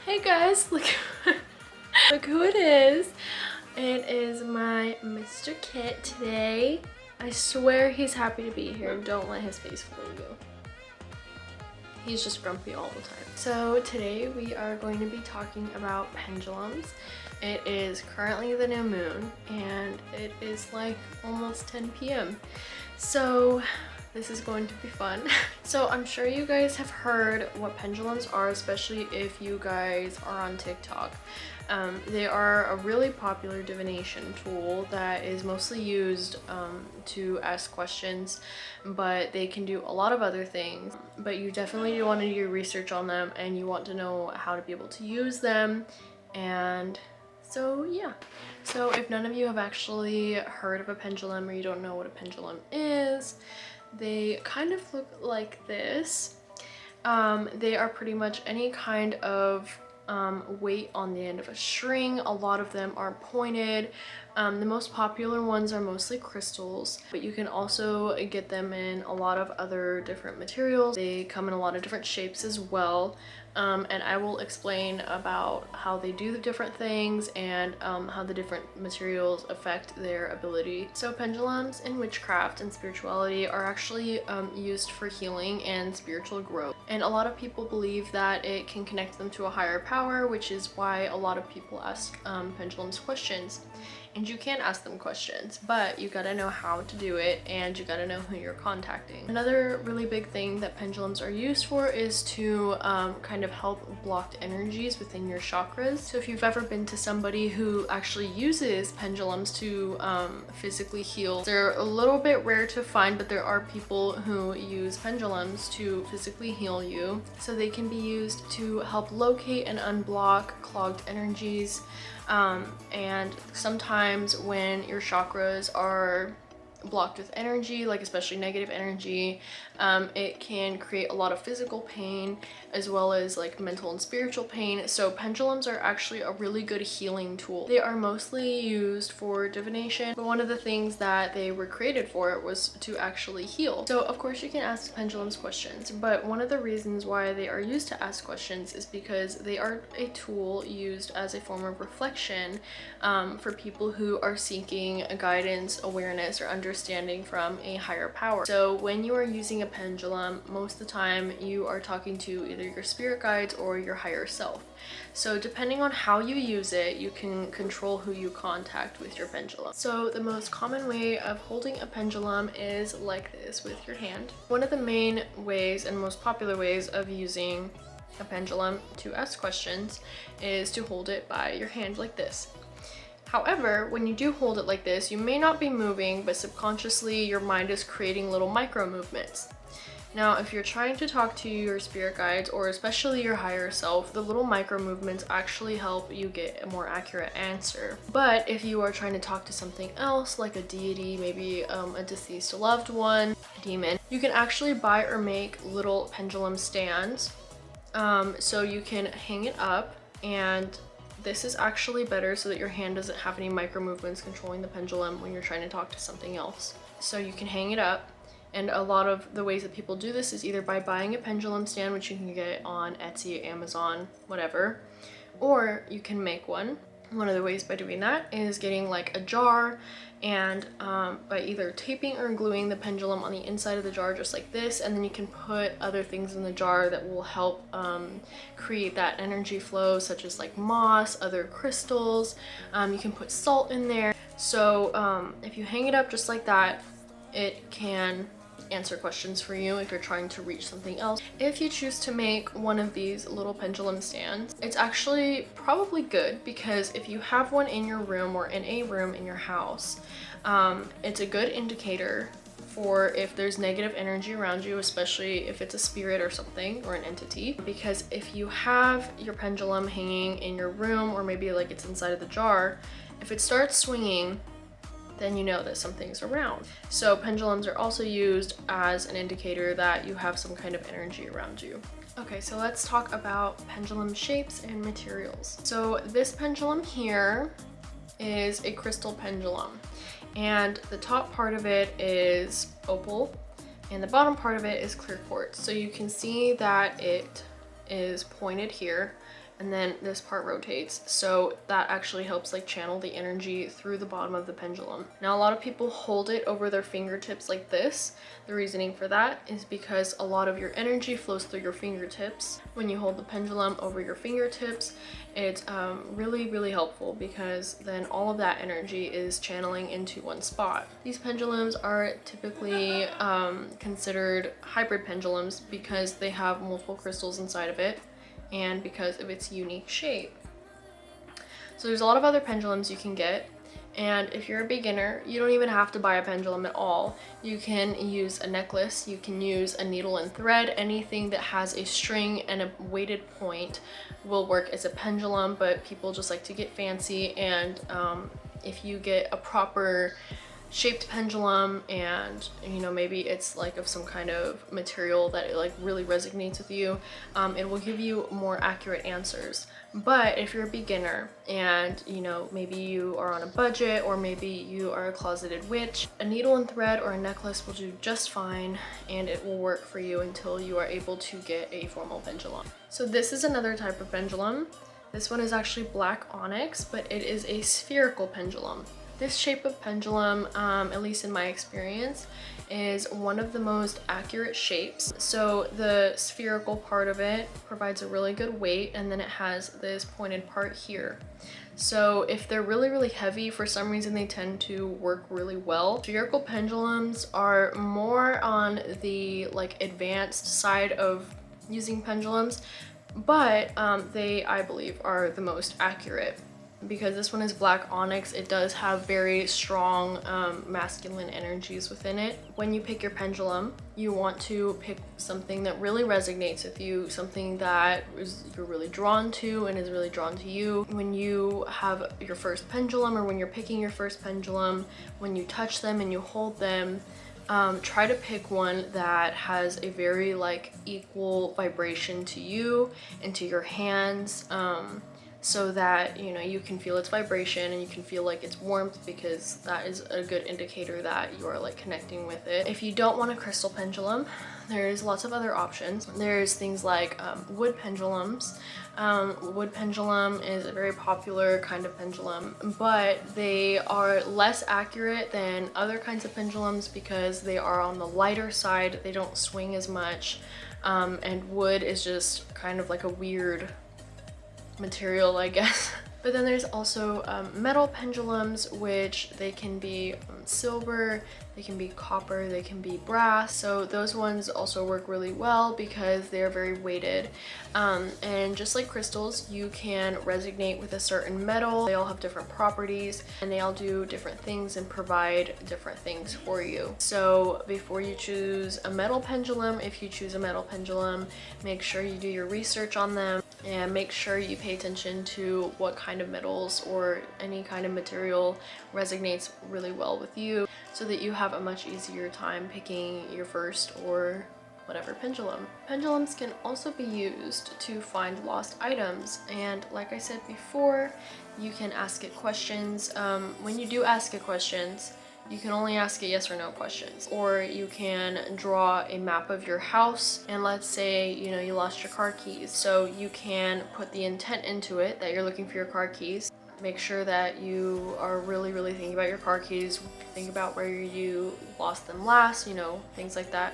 Hey guys, look, look who it is. It is my Mr. Kit today. I swear he's happy to be here. Don't let his face fool you. He's just grumpy all the time. So today we are going to be talking about pendulums. It is currently the new moon and it is like almost 10 p.m. So this is going to be fun. So I'm sure you guys have heard what pendulums are, especially if you guys are on TikTok. They are a really popular divination tool that is mostly used to ask questions, but they can do a lot of other things. But you definitely want to do your research on them and you want to know how to be able to use them. And so yeah. So if none of you have actually heard of a pendulum or you don't know what a pendulum is, they kind of look like this. They are pretty much any kind of weight on the end of a string. A lot of them are pointed. The most popular ones are mostly crystals, but you can also get them in a lot of other different materials. They come in a lot of different shapes as well. And I will explain about how they do the different things and how the different materials affect their ability. So pendulums in witchcraft and spirituality are actually used for healing and spiritual growth. And a lot of people believe that it can connect them to a higher power, which is why a lot of people ask pendulums questions. And you can ask them questions, but you gotta know how to do it and you gotta know who you're contacting. Another really big thing that pendulums are used for is to kind of help blocked energies within your chakras. So if you've ever been to somebody who actually uses pendulums to physically heal, they're a little bit rare to find, but there are people who use pendulums to physically heal you. So they can be used to help locate and unblock clogged energies. And sometimes when your chakras are blocked with energy, like especially negative energy, it can create a lot of physical pain as well as like mental and spiritual pain. So pendulums are actually a really good healing tool. They are mostly used for divination, but one of the things that they were created for was to actually heal. So of course you can ask pendulums questions, but one of the reasons why they are used to ask questions is because they are a tool used as a form of reflection for people who are seeking a guidance, awareness, or understanding from a higher power. So when you are using a pendulum, most of the time you are talking to either your spirit guides or your higher self. So depending on how you use it, you can control who you contact with your pendulum. So the most common way of holding a pendulum is like this with your hand. One of the main ways and most popular ways of using a pendulum to ask questions is to hold it by your hand like this. However, when you do hold it like this, you may not be moving, but subconsciously your mind is creating little micro movements. Now, if you're trying to talk to your spirit guides or especially your higher self, the little micro movements actually help you get a more accurate answer. But if you are trying to talk to something else, like a deity, maybe a deceased loved one, a demon, you can actually buy or make little pendulum stands. So you can hang it up, and this is actually better so that your hand doesn't have any micro movements controlling the pendulum when you're trying to talk to something else. So you can hang it up. And a lot of the ways that people do this is either by buying a pendulum stand, which you can get on Etsy, Amazon, whatever, or you can make one. One of the ways by doing that is getting like a jar and by either taping or gluing the pendulum on the inside of the jar just like this, and then you can put other things in the jar that will help create that energy flow, such as like moss, other crystals. You can put salt in there. So if you hang it up just like that, it can answer questions for you if you're trying to reach something else. If you choose to make one of these little pendulum stands, it's actually probably good, because if you have one in your room or in a room in your house, it's a good indicator for if there's negative energy around you, especially if it's a spirit or something or an entity. Because if you have your pendulum hanging in your room, or maybe like it's inside of the jar, if it starts swinging, then you know that something's around. So pendulums are also used as an indicator that you have some kind of energy around you. Okay, so let's talk about pendulum shapes and materials. So this pendulum here is a crystal pendulum, and the top part of it is opal and the bottom part of it is clear quartz. So you can see that it is pointed here, and then this part rotates. So that actually helps like channel the energy through the bottom of the pendulum. Now, a lot of people hold it over their fingertips like this. The reasoning for that is because a lot of your energy flows through your fingertips. When you hold the pendulum over your fingertips, it's really helpful, because then all of that energy is channeling into one spot. These pendulums are typically considered hybrid pendulums because they have multiple crystals inside of it, and because of its unique shape. So there's a lot of other pendulums you can get, and if you're a beginner, you don't even have to buy a pendulum at all. You can use a necklace, you can use a needle and thread, anything that has a string and a weighted point will work as a pendulum, but people just like to get fancy, and if you get a proper shaped pendulum, and you know, maybe it's like of some kind of material that it like really resonates with you, it will give you more accurate answers. But if you're a beginner and you know, maybe you are on a budget, or maybe you are a closeted witch, a needle and thread or a necklace will do just fine, and it will work for you until you are able to get a formal pendulum. So this is another type of pendulum. This one is actually black onyx, but it is a spherical pendulum. This shape of pendulum, at least in my experience, is one of the most accurate shapes. So the spherical part of it provides a really good weight, and then it has this pointed part here. So if they're really heavy, for some reason they tend to work really well. Spherical pendulums are more on the like advanced side of using pendulums, but they, I believe, are the most accurate. Because this one is black onyx, it does have very strong masculine energies within it. When you pick your pendulum, you want to pick something that really resonates with you, something that you're really drawn to and is really drawn to you. When you have your first pendulum, or when you're picking your first pendulum, when you touch them and you hold them, try to pick one that has a very like equal vibration to you and to your hands, so that you know, you can feel its vibration and you can feel like its warmth, because that is a good indicator that you are like connecting with it. If you don't want a crystal pendulum, there's lots of other options. There's things like wood pendulums. Wood pendulum is a very popular kind of pendulum, but they are less accurate than other kinds of pendulums because they are on the lighter side. They don't swing as much, and wood is just kind of like a weird material, I guess. But then there's also metal pendulums, which they can be silver, they can be copper, they can be brass. So those ones also work really well because they're very weighted. And just like crystals, you can resonate with a certain metal. They all have different properties and they all do different things and provide different things for you. So before you choose a metal pendulum, if you choose a metal pendulum, make sure you do your research on them and make sure you pay attention to what kind of metals or any kind of material resonates really well with you, so that you have a much easier time picking your first or whatever pendulum. Pendulums can also be used to find lost items, and like I said before, you can ask it questions. When you do ask it questions, you can only ask it yes or no questions, or you can draw a map of your house, and let's say you know you lost your car keys, so you can put the intent into it that you're looking for your car keys. Make sure that you are really thinking about your car keys, think about where you lost them last, you know, things like that.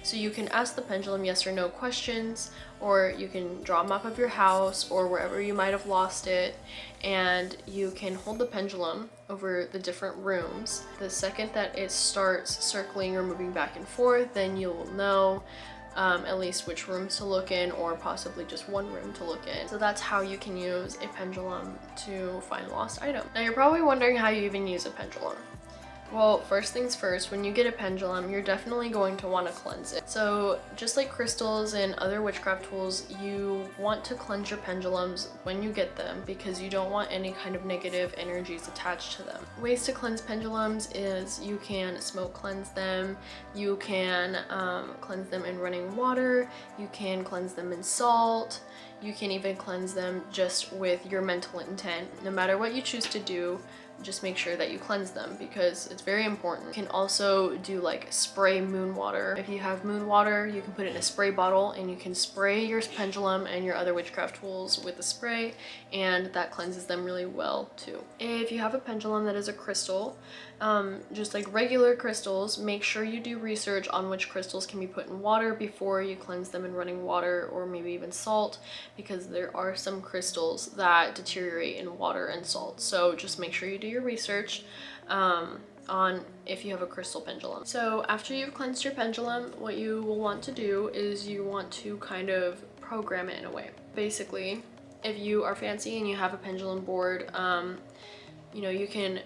So you can ask the pendulum yes or no questions, or you can draw a map of your house or wherever you might have lost it, and you can hold the pendulum over the different rooms. The second that it starts circling or moving back and forth, then you'll know at least which rooms to look in, or possibly just one room to look in. So that's how you can use a pendulum to find lost items. Now you're probably wondering how you even use a pendulum. Well, first things first, when you get a pendulum, you're definitely going to want to cleanse it. So just like crystals and other witchcraft tools, you want to cleanse your pendulums when you get them because you don't want any kind of negative energies attached to them. Ways to cleanse pendulums is you can smoke cleanse them, you can cleanse them in running water, you can cleanse them in salt, You can even cleanse them just with your mental intent. No matter what you choose to do, just make sure that you cleanse them because it's very important. You can also do like spray moon water. If you have moon water, you can put it in a spray bottle and you can spray your pendulum and your other witchcraft tools with the spray, and that cleanses them really well too. If you have a pendulum that is a crystal, just like regular crystals, make sure you do research on which crystals can be put in water before you cleanse them in running water or maybe even salt, because there are some crystals that deteriorate in water and salt. So just make sure you do your research on if you have a crystal pendulum. So after you've cleansed your pendulum, what you will want to do is you want to kind of program it in a way. Basically, if you are fancy and you have a pendulum board, you know, you can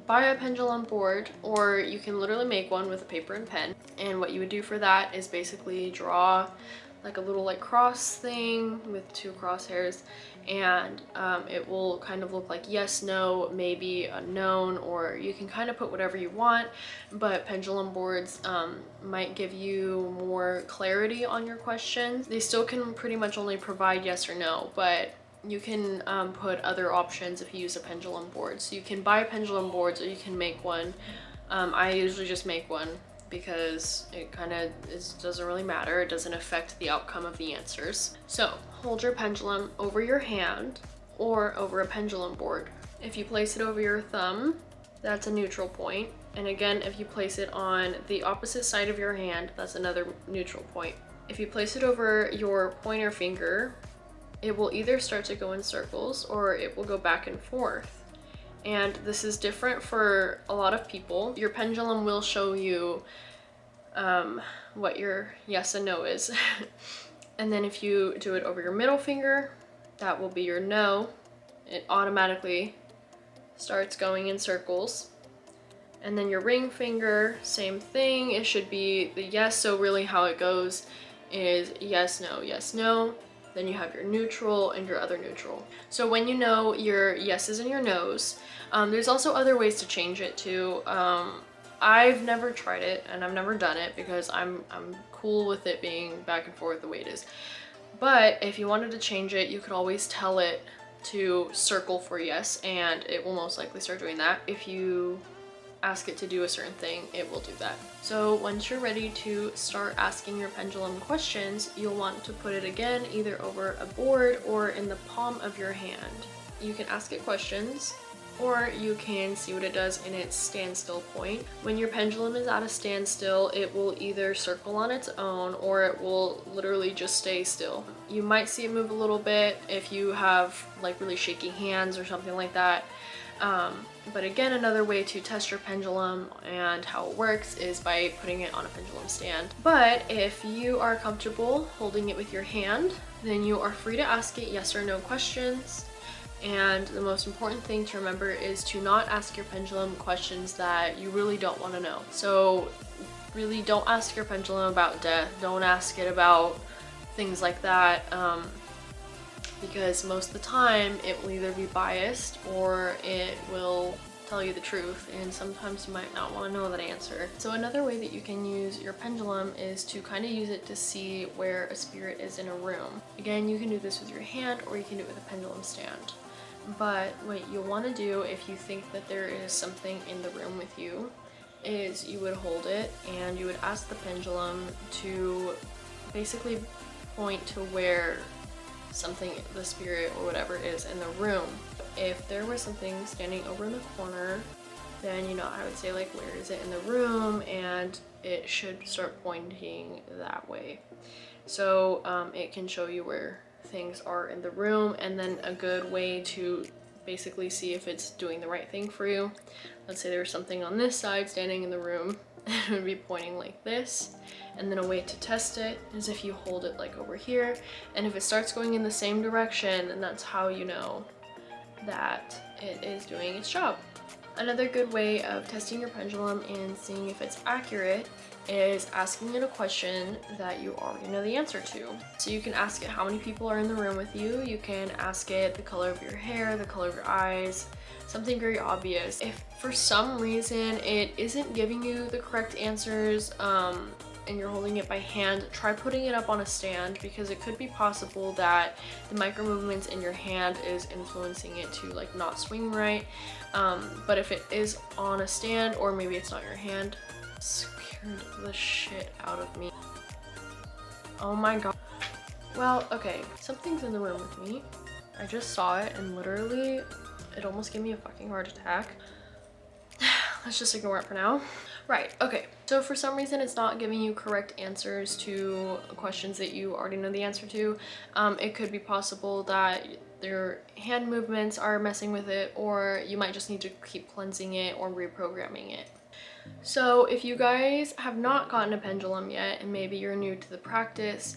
buy a pendulum board, or you can literally make one with a paper and pen. And what you would do for that is basically draw like a little like cross thing with 2 crosshairs, and it will kind of look like yes, no, maybe, unknown, or you can kind of put whatever you want. But pendulum boards might give you more clarity on your questions. They still can pretty much only provide yes or no, but you can put other options if you use a pendulum board. So you can buy pendulum boards or you can make one. I usually just make one because it kind of doesn't really matter. It doesn't affect the outcome of the answers. So hold your pendulum over your hand or over a pendulum board. If you place it over your thumb, that's a neutral point. And again, if you place it on the opposite side of your hand, that's another neutral point. If you place it over your pointer finger, it will either start to go in circles or it will go back and forth. And this is different for a lot of people. Your pendulum will show you what your yes and no is. And then if you do it over your middle finger, that will be your no. It automatically starts going in circles. And then your ring finger, same thing. It should be the yes. So really how it goes is yes, no, yes, no. Then you have your neutral and your other neutral. So when you know your yeses and your nos, there's also other ways to change it too. I've never tried it and I've never done it because I'm cool with it being back and forth the way it is. But if you wanted to change it, you could always tell it to circle for yes, and it will most likely start doing that. If you ask it to do a certain thing, it will do that. So once you're ready to start asking your pendulum questions, you'll want to put it again either over a board or in the palm of your hand. You can ask it questions, or you can see what it does in its standstill point. When your pendulum is at a standstill, it will either circle on its own or it will literally just stay still. You might see it move a little bit if you have like really shaky hands or something like that. But again, another way to test your pendulum and how it works is by putting it on a pendulum stand. But if you are comfortable holding it with your hand, then you are free to ask it yes or no questions. And the most important thing to remember is to not ask your pendulum questions that you really don't want to know. So really don't ask your pendulum about death. Don't ask it about things like that. Because most of the time it will either be biased or it will tell you the truth, and sometimes you might not want to know that answer. So another way that you can use your pendulum is to kind of use it to see where a spirit is in a room. Again, you can do this with your hand or you can do it with a pendulum stand. But what you'll want to do if you think that there is something in the room with you is you would hold it and you would ask the pendulum to basically point to where something, the spirit or whatever is in the room. If there was something standing over in the corner, then I would say like, where is it in the room, and it should start pointing that way. So it can show you where things are in the room. And then a good way to basically see if it's doing the right thing for you, let's say there's something on this side standing in the room, it would be pointing like this. And then a way to test it is if you hold it like over here, and if it starts going in the same direction, then that's how you know that it is doing its job. Another good way of testing your pendulum and seeing if it's accurate is asking it a question that you already know the answer to. So you can ask it how many people are in the room with you. You can ask it the color of your hair, the color of your eyes, something very obvious. If for some reason it isn't giving you the correct answers, and you're holding it by hand, try putting it up on a stand, because it could be possible that the micro movements in your hand is influencing it to like not swing right. But if it is on a stand, or maybe it's not your hand, scared the shit out of me. Oh my god. Well, okay, something's in the room with me. I just saw it and literally it almost gave me a fucking heart attack. Let's just ignore it for now. Right, okay. So for some reason it's not giving you correct answers to questions that you already know the answer to. It could be possible that their hand movements are messing with it, or you might just need to keep cleansing it or reprogramming it. So if you guys have not gotten a pendulum yet and maybe you're new to the practice,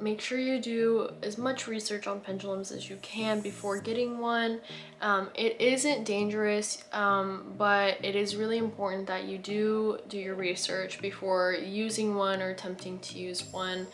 make sure you do as much research on pendulums as you can before getting one. It isn't dangerous, but it is really important that you do your research before using one or attempting to use one,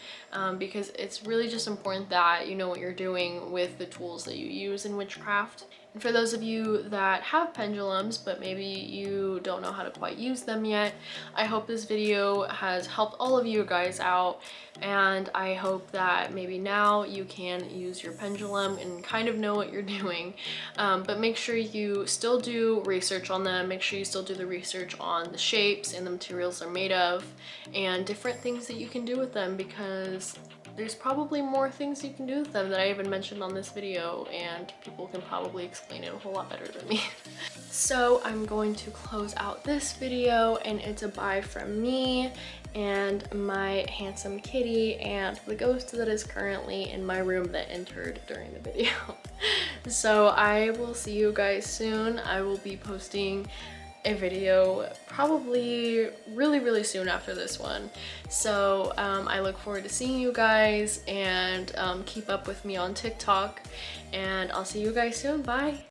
because it's really just important that you know what you're doing with the tools that you use in witchcraft. And for those of you that have pendulums, but maybe you don't know how to quite use them yet, I hope this video has helped all of you guys out, and I hope that maybe now you can use your pendulum and kind of know what you're doing. But make sure you still do research on them. Make sure you still do the research on the shapes and the materials they're made of and different things that you can do with them, because there's probably more things you can do with them that I haven't mentioned on this video, and people can probably explain it a whole lot better than me. So I'm going to close out this video, and it's a bye from me and my handsome kitty and the ghost that is currently in my room that entered during the video. So I will see you guys soon. I will be posting a video probably really soon after this one. So I look forward to seeing you guys, and keep up with me on TikTok, and I'll see you guys soon. Bye.